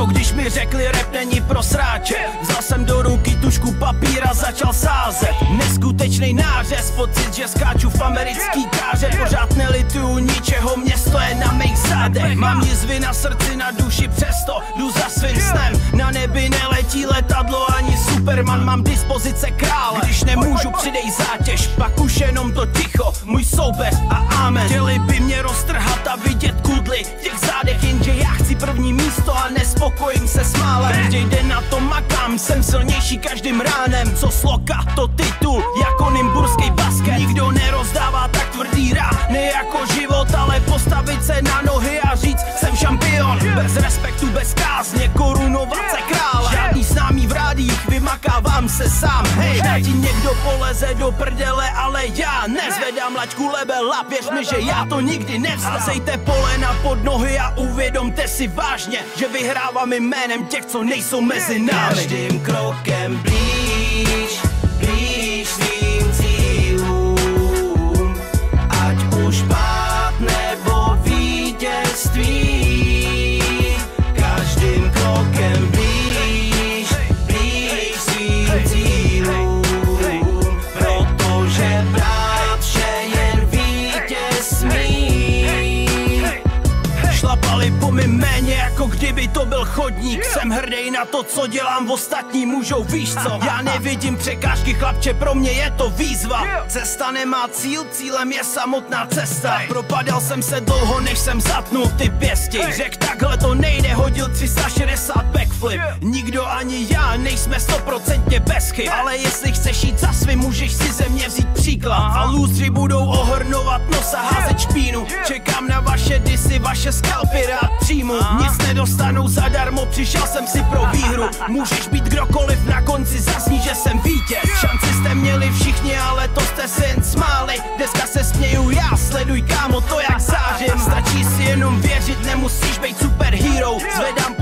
Když mi řekli rap není pro sráče, vzal jsem do ruky tušku papíra, začal sázet. Neskutečný nářez, pocit, že skáču v americký káře. Pořád nelituju ničeho, město je na mých zádech. Mám jizvy na srdci, na duši, přesto jdu za svým snem. Na nebi neletí letadlo ani Superman, mám dispozice krále. Když nemůžu, přidej zátěž, pak už jenom to ticho, můj soupeř a amen. Chtěli by mě roztrhat a vidět kudly v těch zádech, jenže já chci první místo a nespokojím se s málem. Každý den na to makám, jsem silnější každým ránem. Co sloka, to titul, jako nymburský basket. Nikdo nerozdává tak tvrdý rap, ne jako život, ale postavit se na nohy a říct, jsem šampion. Bez respektu, bez kázně, korunovat se krále. Žádný známý v rádích, vymakávám se sám. Hej, ti někdo poleze do prdele, ale já nezvedám laťku level up, věř mi, že já to nikdy nevzdám. Sejte polena pod nohy a uvědomte si vážně, že vyhrávám jménem těch, co nejsou mezi námi. Každým krokem blíž, blíž svým cílům, ať už pád nebo vítězství. Každým krokem blíž, blíž svým cílům, protože brát vše jen vítěz smí. Šlapali po mým jméně, jako kdyby to byl chodník. Jsem hrdý na to, co dělám, ostatní můžou, víš co. Já nevidím překážky, chlapče, pro mě je to výzva. Cesta nemá cíl, cílem je samotná cesta. Propadal jsem se dlouho, než jsem zatnul ty pěsti. Řek, takhle to nejde, hodil 360 backflip. Nikdo ani já nejsme 100% bez chyb, ale jestli chceš jít za svým, můžeš si ze mě vzít příklad. A lůzři budou ohrnovat nos a házet špínu. Čekám na vaše disy, vaše skalpy rád přijmu. Nic nedostanou zadarmo, přišel jsem si pro výhru. Můžeš být kdokoliv, na konci zazní, že jsem vítěz. Šanci jste měli všichni, ale to jste si jen smáli. Dneska se směju já, sleduj kámo to, jak zářím. Stačí si jenom věřit, nemusíš být superhero. Zvedám